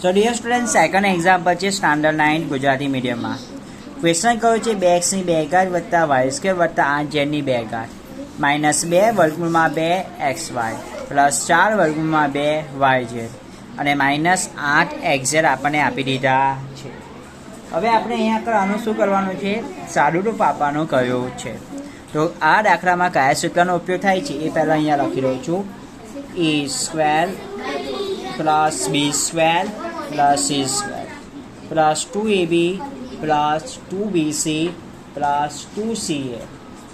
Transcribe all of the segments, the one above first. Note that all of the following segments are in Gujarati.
સો ડિયર સ્ટુડન્ટ, સેકન્ડ એક્ઝામ્પલ છે સ્ટાન્ડર્ડ 9 ગુજરાતી મીડિયમમાં. ક્વેશ્ચન કયો છે 2x ની 2 ઘાત વત્તા y² વત્તા 8z ની 2 ઘાત માઇનસ 2 વર્ગમૂળમાં 2xy પ્લસ 4 વર્ગમૂળમાં 2yz અને માઇનસ 8xz આપણને આપી દીધા છે. હવે આપણે અહીંયા આગળ આનું શું કરવાનું છે? સાદું રૂપ આપવાનું કહ્યું છે. તો આ દાખલામાં કયા સૂત્રનો ઉપયોગ થાય છે એ પહેલાં અહીંયા લખી રહ્યો છું. a² plus b² plus c² plus 2ab plus 2bc plus 2ca.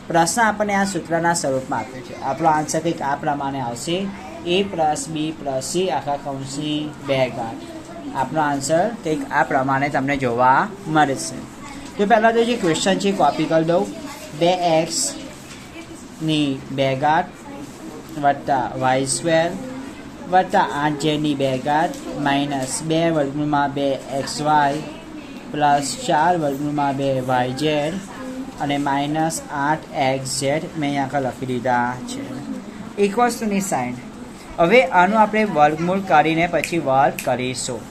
પ્રશ્ન આપણને આ સૂત્રના સ્વરૂપમાં આપ્યો છે. આપણો આન્સર કંઈક આ પ્રમાણે આવશે: a plus b plus c આખા કૌંસની 2 ઘાત. આપણો આન્સર કંઈક આ પ્રમાણે તમને જોવા મળશે. તો પહેલાં તો જે ક્વેશ્ચન છે કોપી કરી દઉં. 2x ની 2 ઘાત વત્તા y² વત્તા 8z ની 2 ઘાત માઇનસ 2 વર્ગમૂળમાં 2xy પ્લસ 4 વર્ગમૂળમાં 2yz અને માઇનસ 8xz મેં અહીંયા આગળ લખી દીધા છે. એક વસ્તુની સાઈન. હવે આનું આપણે વર્ગમૂળ કરીને પછી વર્ગ કરીશું.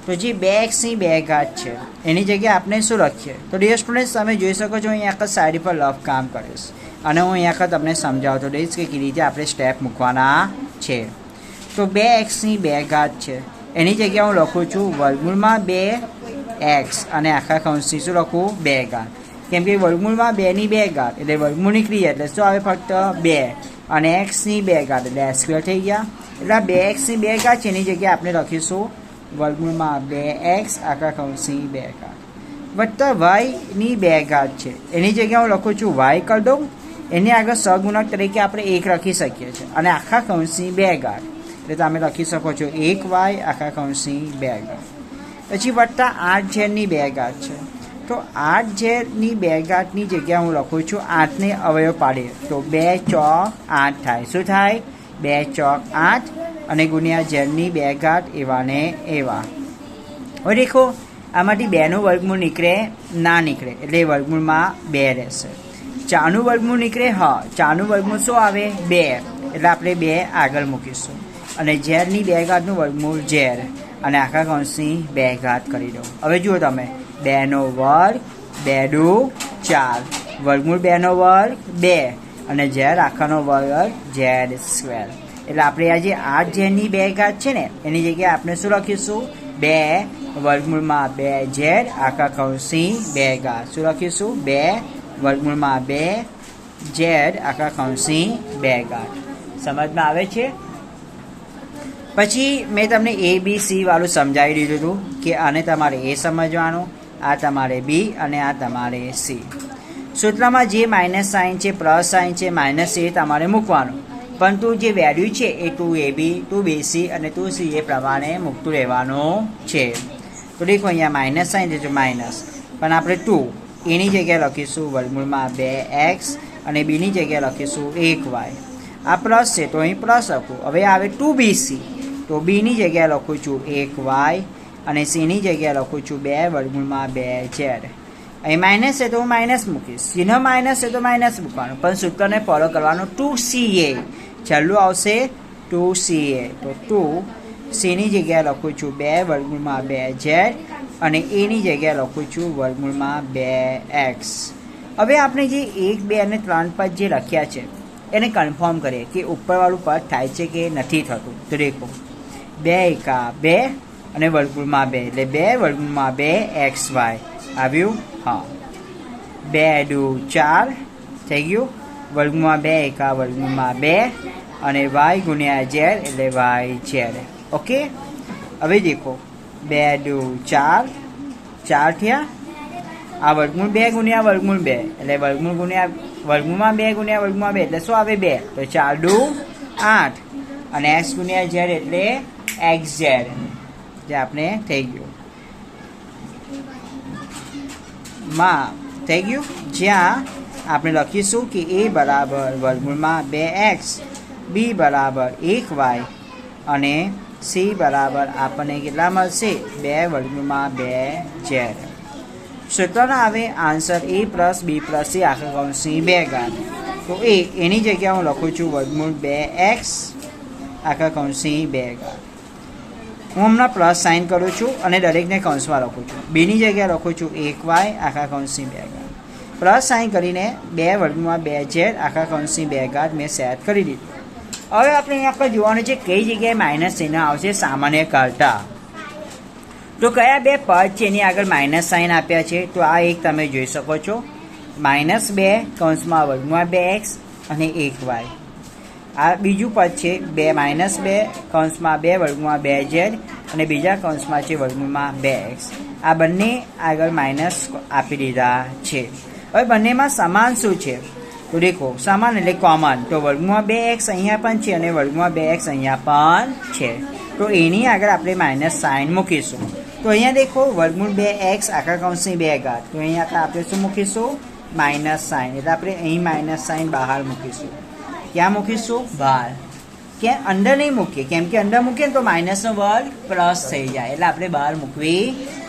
તો જે 2x ની 2 ઘાત છે એની જગ્યાએ આપણે શું લખીએ? તો ડિયર સ્ટુડન્ટ્સ, તમે જોઈ શકો છો અહીંયા આગળ સાઈડ પર લફ કામ કરીશ અને હું અહીંયા આગળ તમને સમજાવતો રહીશ કે કેવી રીતે આપણે સ્ટેપ મૂકવાના છે. તો 2x ની 2 ઘાત છે એની જગ્યાએ હું લખું છું વર્ગમૂળમાં 2x અને આખા કૌંસની શું લખું? 2 ઘાત. કેમ કે વર્ગમૂળમાં 2 ની 2 ઘાત એટલે વર્ગમૂળ નીકળી જાય એટલે શું આવે? ફક્ત 2 અને x ની 2 ઘાત એટલે x² થઈ ગયા. એટલે 2x ની 2 ઘાત છે એની જગ્યાએ આપણે લખીશું વર્ગમૂળમાં 2x આખા કૌંસની 2 ઘાત વત્તા y ની 2 ઘાત છે એની જગ્યાએ હું લખું છું y કરી દઉં. એની આગળ સહગુણક તરીકે આપણે 1 લખી શકીએ છીએ અને આખા કૌંસની 2 ઘાત એટલે તમે લખી શકો છો 1y આખા કૌંસની 2 ઘાત. પછી વત્તા 8z ની 2 ઘાત છે. તો 8z ની 2 ઘાતની જગ્યાએ હું લખું છું 8 ને અવયવ પાડીએ તો 2 ચોક 8 થાય. શું થાય? 2 ચોક 8 અને ગુણ્યા z ની 2 ઘાત એવા ને એવા. હવે દેખો આમાંથી 2નું વર્ગમૂળ નીકળે ના નીકળે એટલે વર્ગમૂળમાં 2 રહેશે. 4નું વર્ગમૂળ નીકળે, હા 4નું વર્ગમૂળ શું આવે? 2 એટલે આપણે 2 આગળ મૂકીશું અને z ની 2 ઘાતનું વર્ગમૂળ z અને આખા કૌંસની 2 ઘાત કરી દો. હવે જુઓ તમે 2 નો વર્ગ 2 દુ 4 વર્ગમૂળ 2 નો વર્ગ 2 અને z આખાનો વર્ગ z². એટલે આપણે આ જે 8z ની 2 ઘાત છે ને એની જગ્યાએ આપણે શું લખીશું? 2 વર્ગમૂળમાં 2z આખા કૌંસની 2 ઘાત. શું લખીશું? 2 વર્ગમૂળમાં 2z આખા કૌંસની 2 ઘાત. સમજમાં આવે છે? પછી મેં તમને ABC વાળું સમજાવી દીધું હતું કે આને તમારે A સમજવાનું, આ તમારે B અને આ તમારે C. સૂત્રમાં જે માઇનસ સાઇન છે, પ્લસ સાઇન છે, માઇનસ એ તમારે મૂકવાનું, પરંતુ જે વેલ્યુ છે એ 2AB 2BC અને 2CA પ્રમાણે મૂકતું રહેવાનું છે. તો દેખો અહીંયા માઇનસ સાઇન છે તો માઇનસ, પણ આપણે 2 એની જગ્યાએ લખીશું વર્ગમૂળમાં 2x અને બીની જગ્યાએ લખીશું 1y. આ પ્લસ છે તો અહીં પ્લસ લખું. હવે આવે 2BC તો બીની જગ્યાએ લખું છું 1y અને સીની જગ્યાએ લખું છું 2 વર્ગમૂળમાં 2z. અહીં માઇનસ છે તો હું માઇનસ મૂકીશ, ચિહ્ન માઇનસ છે તો માઇનસ મૂકવાનું, પણ સૂત્રને ફોલો કરવાનું. 2CA છેલ્લું આવશે 2CA તો 2Cની જગ્યાએ લખું છું 2 વર્ગમૂળમાં 2z અને એની જગ્યાએ લખું છું વર્ગમૂળમાં 2x. હવે આપણે જે 1 2 અને 3 પદ જે લખ્યા છે એને કન્ફર્મ કરીએ કે ઉપરવાળું પદ થાય છે કે નથી થતું. તો દેખો 2 એકા 2 અને વર્ગમૂળમાં 2 એટલે 2 વર્ગમૂળમાં 2xy આવ્યું. હા 2 દુ 4 થઈ ગયું. વર્ગમૂળમાં 2 એકા વર્ગમૂળમાં 2 અને y ગુણ્યા z એટલે yz. ઓકે. હવે દેખો 2 દુ 4 4 થયા. આ વર્ગમૂળ 2 ગુણ્યા વર્ગમૂળ 2 એટલે વર્ગમૂળ ગુણ્યા વર્ગમૂળમાં 2 ગુણ્યા વર્ગમૂળમાં 2 એટલે શું આવે? 2 તો 4 દુ 8 અને x ગુણ્યા z એટલે xz જે આપણે થઈ ગયું માં થઈ ગયું. જ્યાં આપણે લખીશું કે a બરાબર વર્ગમૂળમાં 2x, b બરાબર 1y અને c બરાબર આપણને કેટલા મળશે? 2 વર્ગમૂળમાં 2z. સૂત્રના આવે answer a plus b plus c આખા કૌંસની 2 ઘાત. તો એની જગ્યાએ હું લખું છું વર્ગમૂળ 2x આખા કૌંસની 2 ઘાત. હું હમણાં પ્લસ સાઇન કરું છું અને દરેકને કૌંસમાં લખું છું. બીની જગ્યાએ લખું છું 1y આખા કૌંસની 2 ઘાત. પ્લસ સાઇન કરીને 2 વર્ગમાં 2z આખા કૌંસની 2 ઘાત મેં સેટ કરી દીધું. હવે આપણે અહીંયા પર જોવાનું છે કઈ જગ્યાએ માઇનસ ચિહ્ન આવશે સામાન્ય કરતા. તો કયા બે પદ છે એની આગળ માઇનસ સાઇન આપ્યા છે? તો આ એક તમે જોઈ શકો છો, -2 કૌંસમાં વર્ગમાં 2x અને 1y. આ બીજું પદ છે -2 કૌંસમાં 2 વર્ગમાં 2z અને બીજા કૌંસમાં છે વર્ગમાં 2x. આ બંને આગળ માઇનસ આપી દીધા છે. હવે બંનેમાં સમાન શું છે? તો દેખો, સમાન એટલે કોમન. તો વર્ગમાં 2x અહીંયા પણ છે અને વર્ગમાં 2x અહીંયા પણ છે. તો એની આગળ આપણે માઇનસ સાઇન મૂકીશું. તો અહીંયા દેખો, વર્ગમૂળ 2x આખા કૌંસની 2 ઘાત. તો અહીંયા આપણે શું મૂકીશું? Minus sign. એટલે આપણે અહીં માઇનસ સાઇન બહાર મૂકીશું. ક્યાં મૂકીશું? બહાર. કે અંદર નહીં મૂકીએ, કેમ કે અંદર મૂકીએ ને તો માઇનસનો વર્ગ પ્લસ થઈ જાય, એટલે આપણે બહાર મૂકવી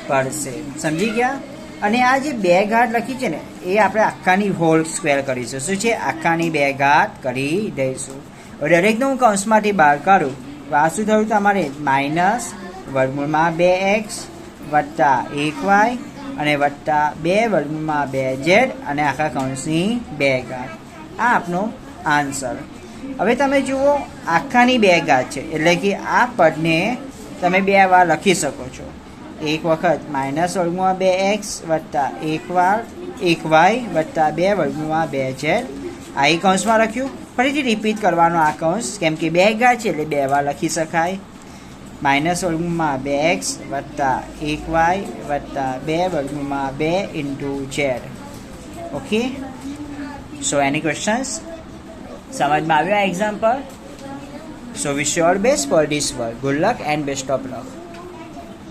પડશે. સમજી ગયા? અને આ જે 2 ઘાત લખી છે ને એ આપણે આખાની હોલ સ્ક્વેર કરીશું. શું છે? આખાની 2 ઘાત કરી દઈશું. હવે દરેકનું હું કૌંસમાંથી બહાર કાઢું તો આ શું થયું? તમારે માઇનસ વર્ગમૂળમાં 2x વત્તા 1y અને વત્તા 2 વર્ગમૂળમાં 2z અને આખા કૌંસની 2 ઘાત. આ આપનો આન્સર. હવે તમે જુઓ, આખાની 2 ઘાત છે એટલે કે આ પદને તમે 2 વાર લખી શકો છો. એક વખત માઇનસ વર્ગમાં 2x વત્તા 1y વત્તા 2 વર્ગમાં 2z. આ એક કૌંસમાં લખ્યું. ફરીથી રિપીટ કરવાનો આ કૌંસ, કેમ કે 2 ઘાત છે એટલે 2 વાર લખી શકાય. માઇનસ વર્ગમાં 2x વત્તા 1y વત્તા 2 વર્ગમાં 2 ઇન્ટુ z. ઓકે, સો એની ક્વેશ્ચન્સ સમજમાં આવ્યો આ example? So wish you all best for this work. Good luck and best of luck.